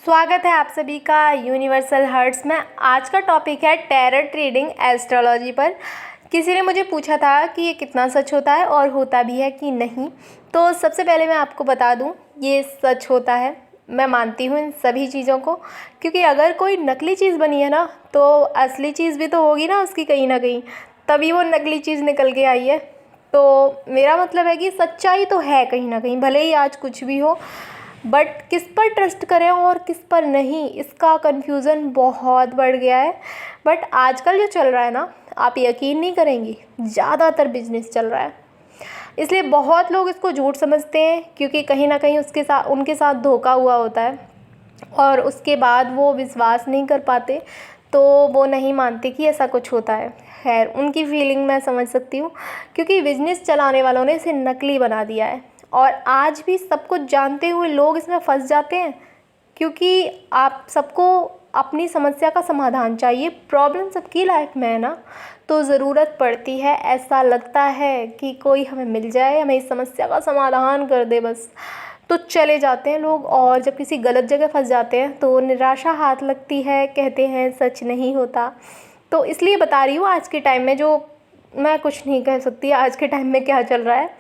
स्वागत है आप सभी का यूनिवर्सल हर्ट्स में। आज का टॉपिक है टैरोट रीडिंग एस्ट्रोलॉजी पर। किसी ने मुझे पूछा था कि ये कितना सच होता है और होता भी है कि नहीं। तो सबसे पहले मैं आपको बता दूं, ये सच होता है। मैं मानती हूँ इन सभी चीज़ों को, क्योंकि अगर कोई नकली चीज़ बनी है ना, तो असली चीज़ भी तो होगी ना उसकी कहीं ना कहीं, तभी वो नकली चीज़ निकल के आई है। तो मेरा मतलब है कि सच्चाई तो है कहीं ना कहीं, भले ही आज कुछ भी हो, बट किस पर ट्रस्ट करें और किस पर नहीं, इसका कन्फ्यूज़न बहुत बढ़ गया है। बट आजकल जो चल रहा है ना, आप यकीन नहीं करेंगी, ज़्यादातर बिजनेस चल रहा है। इसलिए बहुत लोग इसको झूठ समझते हैं, क्योंकि कहीं ना कहीं उनके साथ धोखा हुआ होता है और उसके बाद वो विश्वास नहीं कर पाते, तो वो नहीं मानते कि ऐसा कुछ होता है। खैर, उनकी फीलिंग मैं समझ सकती हूँ, क्योंकि बिजनेस चलाने वालों ने इसे नकली बना दिया है और आज भी सब कुछ जानते हुए लोग इसमें फंस जाते हैं। क्योंकि आप सबको अपनी समस्या का समाधान चाहिए, प्रॉब्लम सबकी लाइफ में है ना, तो ज़रूरत पड़ती है, ऐसा लगता है कि कोई हमें मिल जाए, हमें इस समस्या का समाधान कर दे बस, तो चले जाते हैं लोग। और जब किसी गलत जगह फंस जाते हैं तो निराशा हाथ लगती है, कहते हैं सच नहीं होता। तो इसलिए बता रही हूँ, आज के टाइम में जो, मैं कुछ नहीं कह सकती आज के टाइम में क्या चल रहा है,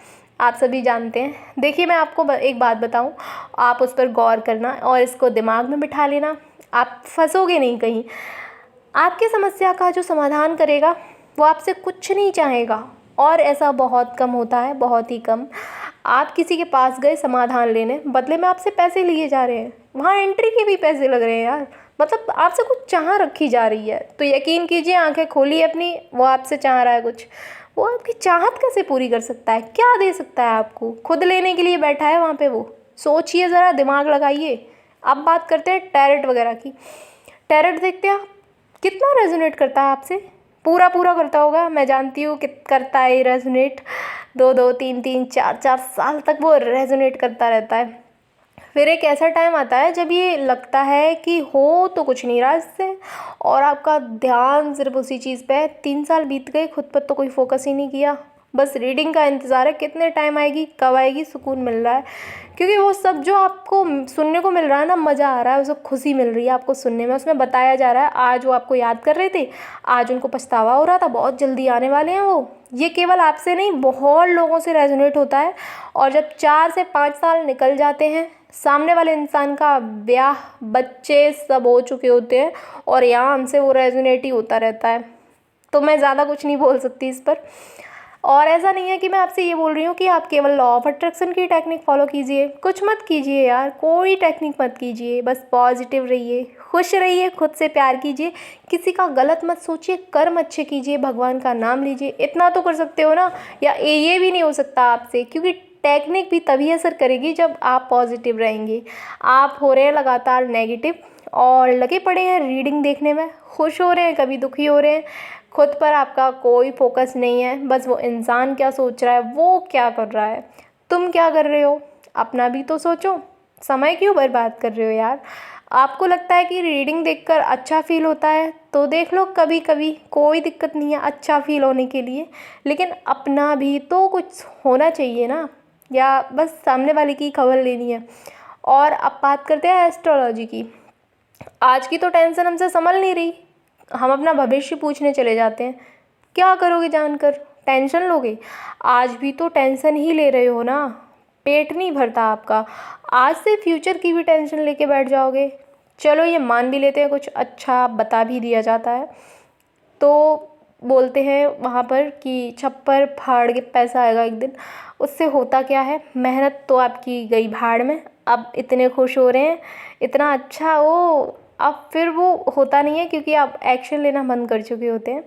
आप सभी जानते हैं। देखिए, मैं आपको एक बात बताऊं, आप उस पर गौर करना और इसको दिमाग में बिठा लेना, आप फंसोगे नहीं कहीं। आपकी समस्या का जो समाधान करेगा वो आपसे कुछ नहीं चाहेगा, और ऐसा बहुत कम होता है, बहुत ही कम। आप किसी के पास गए समाधान लेने, बदले में आपसे पैसे लिए जा रहे हैं, वहाँ एंट्री के भी पैसे लग रहे हैं यार, मतलब आपसे कुछ चाह रखी जा रही है। तो यकीन कीजिए, आंखें खोलिए अपनी, वो आपसे चाह रहा है कुछ। वो आपकी चाहत कैसे पूरी कर सकता है, क्या दे सकता है आपको, खुद लेने के लिए बैठा है वहाँ पे वो। सोचिए ज़रा, दिमाग लगाइए। अब बात करते हैं टैरोट वगैरह की। टैरोट देखते हैं आप, कितना रेजोनेट करता है आपसे? पूरा पूरा करता होगा, मैं जानती हूँ कि करता है ये रेजोनेट। 2-2, 3-3, 4-4 साल तक वो रेजोनेट करता रहता है। फिर एक ऐसा टाइम आता है जब ये लगता है कि हो तो कुछ नहीं रहा इससे, और आपका ध्यान सिर्फ उसी चीज़ पे है। 3 साल बीत गए, खुद पर तो कोई फोकस ही नहीं किया, बस रीडिंग का इंतज़ार है, कितने टाइम आएगी, कब आएगी, सुकून मिल रहा है। क्योंकि वो सब जो आपको सुनने को मिल रहा है ना, मज़ा आ रहा है, उसे खुशी मिल रही है आपको सुनने में। उसमें बताया जा रहा है, आज वो आपको याद कर रहे थे, आज उनको पछतावा हो रहा था, बहुत जल्दी आने वाले हैं वो। ये केवल आपसे नहीं, बहुत लोगों से रेजोनेट होता है। और जब 4 से 5 साल निकल जाते हैं, सामने वाले इंसान का ब्याह, बच्चे सब हो चुके होते हैं, और यहाँ हमसे वो रेजोनेट ही होता रहता है। तो मैं ज़्यादा कुछ नहीं बोल सकती इस पर। और ऐसा नहीं है कि मैं आपसे ये बोल रही हूँ कि आप केवल लॉ ऑफ अट्रैक्शन की टेक्निक फॉलो कीजिए, कुछ मत कीजिए यार, कोई टेक्निक मत कीजिए, बस पॉजिटिव रहिए, खुश रहिए, खुद से प्यार कीजिए, किसी का गलत मत सोचिए, कर्म अच्छे कीजिए, भगवान का नाम लीजिए। इतना तो कर सकते हो ना, या ये भी नहीं हो सकता आपसे, क्योंकि टेक्निक भी तभी असर करेगी जब आप पॉजिटिव रहेंगे। आप हो रहे हैं लगातार नेगेटिव और लगे पड़े हैं रीडिंग देखने में, खुश हो रहे हैं, कभी दुखी हो रहे हैं, खुद पर आपका कोई फोकस नहीं है, बस वो इंसान क्या सोच रहा है, वो क्या कर रहा है, तुम क्या कर रहे हो, अपना भी तो सोचो। समय क्यों बर्बाद कर रहे हो यार? आपको लगता है कि रीडिंग देखकर अच्छा फील होता है तो देख लो, कभी कभी कोई दिक्कत नहीं है अच्छा फील होने के लिए, लेकिन अपना भी तो कुछ होना चाहिए ना, या बस सामने वाले की खबर लेनी है। और अब बात करते हैं एस्ट्रोलॉजी की। आज की तो टेंशन हमसे संभल नहीं रही, हम अपना भविष्य पूछने चले जाते हैं। क्या करोगे जानकर, टेंशन लोगे? आज भी तो टेंशन ही ले रहे हो ना, पेट नहीं भरता आपका, आज से फ्यूचर की भी टेंशन लेके बैठ जाओगे। चलो ये मान भी लेते हैं, कुछ अच्छा बता भी दिया जाता है, तो बोलते हैं वहाँ पर कि छप्पर फाड़ के पैसा आएगा एक दिन। उससे होता क्या है, मेहनत तो आपकी गई भाड़ में। अब इतने खुश हो रहे हैं, इतना अच्छा वो, अब फिर वो होता नहीं है, क्योंकि आप एक्शन लेना बंद कर चुके होते हैं।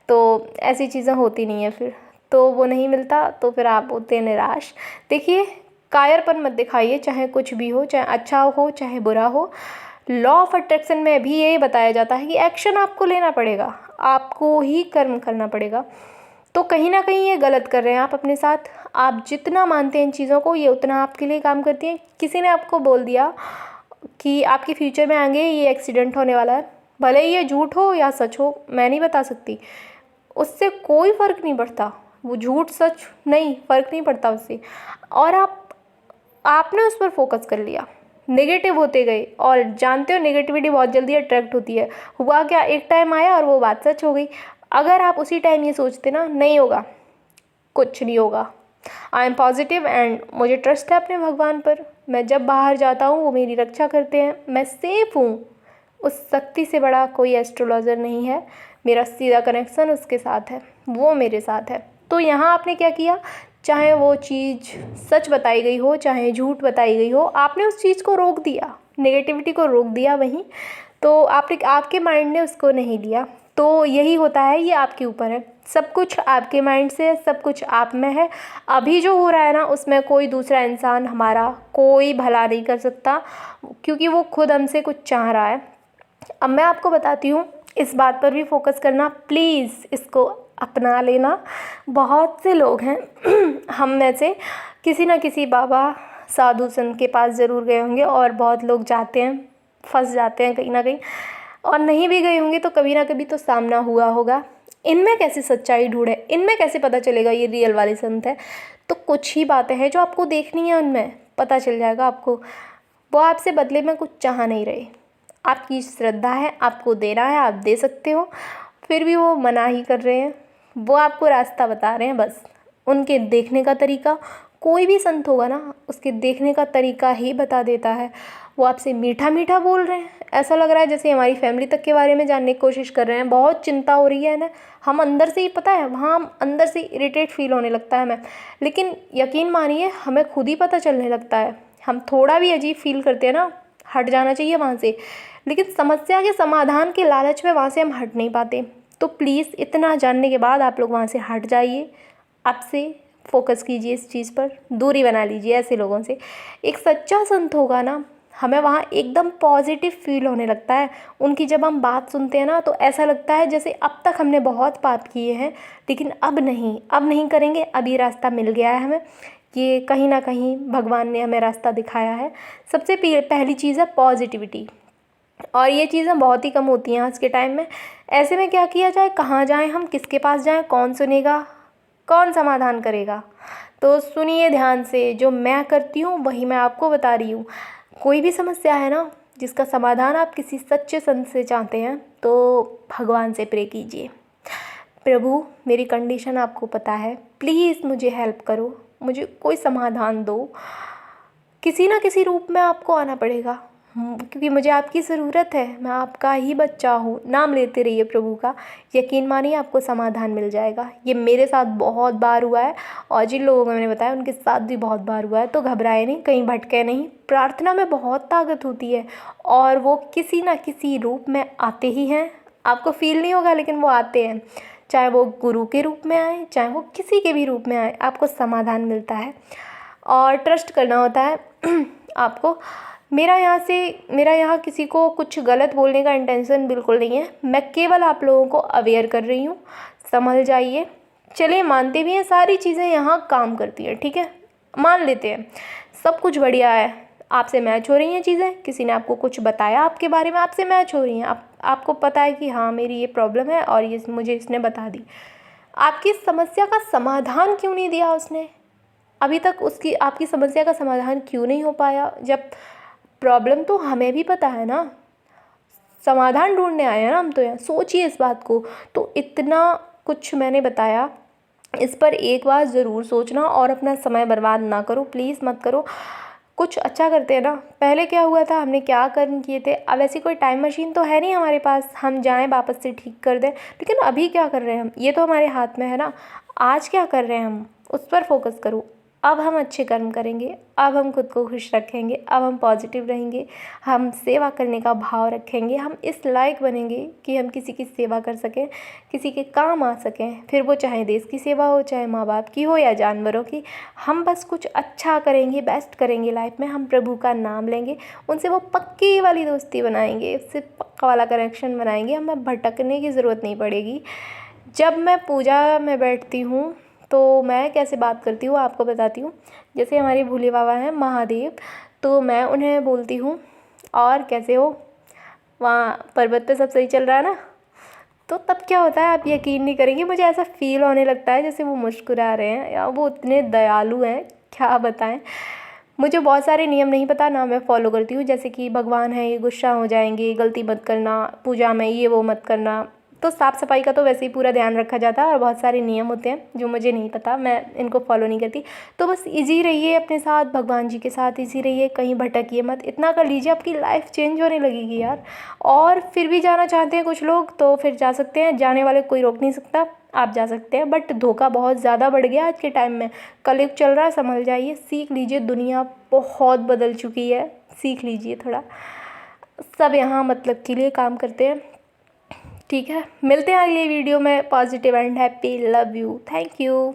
तो ऐसी चीज़ें होती नहीं है फिर, तो वो नहीं मिलता, तो फिर आप होते हैं निराश। देखिए, कायरपन मत दिखाइए, चाहे कुछ भी हो, चाहे अच्छा हो चाहे बुरा हो। लॉ ऑफ अट्रैक्शन में भी यही बताया जाता है कि एक्शन आपको लेना पड़ेगा, आपको ही कर्म करना पड़ेगा। तो कहीं ना कहीं ये गलत कर रहे हैं आप अपने साथ। आप जितना मानते हैं इन चीज़ों को, ये उतना आपके लिए काम करती हैं। किसी ने आपको बोल दिया कि आपके फ्यूचर में आगे ये एक्सीडेंट होने वाला है, भले ही ये झूठ हो या सच हो, मैं नहीं बता सकती, उससे कोई फ़र्क नहीं पड़ता, वो झूठ सच नहीं, फ़र्क नहीं पड़ता उससे। और आपने उस पर फोकस कर लिया, नेगेटिव होते गए। और जानते हो नेगेटिविटी बहुत जल्दी अट्रैक्ट होती है। हुआ क्या, एक टाइम आया और वो बात सच हो गई। अगर आप उसी टाइम ये सोचते ना नहीं होगा, कुछ नहीं होगा। आई एम पॉजिटिव एंड मुझे ट्रस्ट है अपने भगवान पर। मैं जब बाहर जाता हूँ वो मेरी रक्षा करते हैं, मैं सेफ़ हूँ। उस शक्ति से बड़ा कोई एस्ट्रोलॉजर नहीं है। मेरा सीधा कनेक्शन उसके साथ है, वो मेरे साथ है। तो यहाँ आपने क्या किया, चाहे वो चीज़ सच बताई गई हो चाहे झूठ बताई गई हो, आपने उस चीज़ को रोक दिया, नेगेटिविटी को रोक दिया वहीं। तो आपके माइंड ने उसको नहीं लिया। तो यही होता है, ये आपके ऊपर है। सब कुछ आपके माइंड से है, सब कुछ आप में है। अभी जो हो रहा है ना, उसमें कोई दूसरा इंसान हमारा कोई भला नहीं कर सकता, क्योंकि वो खुद हमसे कुछ चाह रहा है। अब मैं आपको बताती हूँ, इस बात पर भी फोकस करना प्लीज़, इसको अपना लेना। बहुत से लोग हैं हम में से किसी ना किसी बाबा साधु संत के पास ज़रूर गए होंगे, और बहुत लोग जाते हैं, फंस जाते हैं कहीं ना कहीं, और नहीं भी गए होंगे तो कभी ना कभी तो सामना हुआ होगा। इनमें कैसे सच्चाई ढूंढे, इनमें कैसे पता चलेगा ये रियल वाले संत है। तो कुछ ही बातें हैं जो आपको देखनी है, उनमें पता चल जाएगा आपको। वो आपसे बदले में कुछ चाह नहीं रहे, आपकी श्रद्धा है, आपको देना है, आप दे सकते हो। फिर भी वो मना ही कर रहे हैं, वो आपको रास्ता बता रहे हैं बस। उनके देखने का तरीका, कोई भी संत होगा ना, उसके देखने का तरीका ही बता देता है। वो आपसे मीठा मीठा बोल रहे हैं, ऐसा लग रहा है जैसे हमारी फैमिली तक के बारे में जानने की कोशिश कर रहे हैं। बहुत चिंता हो रही है ना, हम अंदर से ही, पता है, वहाँ हम अंदर से इरिटेट फील होने लगता है हमें। लेकिन यकीन मानिए, हमें खुद ही पता चलने लगता है। हम थोड़ा भी अजीब फील करते हैं ना, हट जाना चाहिए वहाँ से। लेकिन समस्या के समाधान के लालच में वहाँ से हम हट नहीं पाते। तो प्लीज़ इतना जानने के बाद आप लोग वहाँ से हट जाइए, आपसे फोकस कीजिए, इस चीज़ पर दूरी बना लीजिए ऐसे लोगों से। एक सच्चा संत होगा ना, हमें वहाँ एकदम पॉजिटिव फील होने लगता है। उनकी जब हम बात सुनते हैं ना, तो ऐसा लगता है जैसे अब तक हमने बहुत पाप किए हैं, लेकिन अब नहीं करेंगे। अब ये रास्ता मिल गया है हमें, ये कहीं ना कहीं भगवान ने हमें रास्ता दिखाया है। सबसे पहली चीज़ है पॉजिटिविटी, और ये चीज़ें बहुत ही कम होती हैं आज के टाइम में। ऐसे में क्या किया जाए, कहाँ जाएं हम, किसके पास जाएं, कौन सुनेगा, कौन समाधान करेगा। तो सुनिए ध्यान से, जो मैं करती हूँ वही मैं आपको बता रही हूँ। कोई भी समस्या है ना, जिसका समाधान आप किसी सच्चे संत से चाहते हैं, तो भगवान से प्रे कीजिए, प्रभु मेरी कंडीशन आपको पता है, प्लीज़ मुझे हेल्प करो, मुझे कोई समाधान दो। किसी ना किसी रूप में आपको आना पड़ेगा, क्योंकि मुझे आपकी ज़रूरत है। मैं आपका ही बच्चा हूँ। नाम लेते रहिए प्रभु का, यकीन मानिए आपको समाधान मिल जाएगा। ये मेरे साथ बहुत बार हुआ है, और जिन लोगों को मैंने बताया उनके साथ भी बहुत बार हुआ है। तो घबराए नहीं, कहीं भटके नहीं। प्रार्थना में बहुत ताकत होती है, और वो किसी ना किसी रूप में आते ही हैं। आपको फील नहीं होगा, लेकिन वो आते हैं। चाहे वो गुरु के रूप में आए, चाहे वो किसी के भी रूप में आए, आपको समाधान मिलता है। और ट्रस्ट करना होता है आपको। मेरा यहाँ किसी को कुछ गलत बोलने का इंटेंशन बिल्कुल नहीं है। मैं केवल आप लोगों को अवेयर कर रही हूँ, संभल जाइए। चलिए, मानते भी हैं सारी चीज़ें यहाँ काम करती हैं, ठीक है, मान लेते हैं सब कुछ बढ़िया है। आपसे मैच हो रही हैं चीज़ें, किसी ने आपको कुछ बताया आपके बारे में, आपसे मैच हो रही हैं। आपको पता है कि हाँ मेरी ये प्रॉब्लम है, और ये मुझे इसने बता दी। आपकी समस्या का समाधान क्यों नहीं दिया उसने अभी तक? आपकी समस्या का समाधान क्यों नहीं हो पाया? जब प्रॉब्लम तो हमें भी पता है ना, समाधान ढूंढने आए हैं ना हम तो यहाँ। सोचिए इस बात को। तो इतना कुछ मैंने बताया, इस पर एक बार ज़रूर सोचना, और अपना समय बर्बाद ना करो, प्लीज़ मत करो। कुछ अच्छा करते हैं ना। पहले क्या हुआ था, हमने क्या कर्म किए थे। अब ऐसी कोई टाइम मशीन तो है नहीं हमारे पास, हम जाएं वापस से ठीक कर दें। लेकिन अभी क्या कर रहे हैं हम, ये तो हमारे हाथ में है ना। आज क्या कर रहे हैं हम, उस पर फोकस करो। अब हम अच्छे कर्म करेंगे, अब हम खुद को खुश रखेंगे, अब हम पॉजिटिव रहेंगे, हम सेवा करने का भाव रखेंगे। हम इस लायक बनेंगे कि हम किसी की सेवा कर सकें, किसी के काम आ सकें। फिर वो चाहे देश की सेवा हो, चाहे माँ बाप की हो, या जानवरों की। हम बस कुछ अच्छा करेंगे, बेस्ट करेंगे लाइफ में। हम प्रभु का नाम लेंगे, उनसे वो पक्की वाली दोस्ती बनाएंगे, उससे पक्का वाला कनेक्शन बनाएंगे। हमें भटकने की ज़रूरत नहीं पड़ेगी। जब मैं पूजा में बैठती हूँ तो मैं कैसे बात करती हूँ आपको बताती हूँ। जैसे हमारे भोले बाबा हैं महादेव, तो मैं उन्हें बोलती हूँ, और कैसे हो, वहाँ पर्वत पे सब सही चल रहा है ना? तो तब क्या होता है, आप यकीन नहीं करेंगे, मुझे ऐसा फील होने लगता है जैसे वो मुस्कुरा रहे हैं, या वो इतने दयालु हैं, क्या बताएं। मुझे बहुत सारे नियम नहीं पता, ना मैं फॉलो करती हूँ, जैसे कि भगवान है ये गुस्सा हो जाएंगे, गलती मत करना, पूजा में ये वो मत करना। तो साफ़ सफाई का तो वैसे ही पूरा ध्यान रखा जाता है, और बहुत सारे नियम होते हैं जो मुझे नहीं पता, मैं इनको फॉलो नहीं करती। तो बस इजी रहिए अपने साथ, भगवान जी के साथ इजी रहिए, कहीं भटकिए मत, इतना कर लीजिए आपकी लाइफ चेंज होने लगेगी यार। और फिर भी जाना चाहते हैं कुछ लोग तो फिर जा सकते हैं, जाने वाले कोई रोक नहीं सकता, आप जा सकते हैं। बट धोखा बहुत ज़्यादा बढ़ गया आज के टाइम में, कलयुग चल रहा है, संभल जाइए, सीख लीजिए, दुनिया बहुत बदल चुकी है, सीख लीजिए थोड़ा। सब यहाँ मतलब के लिए काम करते हैं। ठीक है, मिलते हैं अगली वीडियो में। Positive and happy, love you, thank you.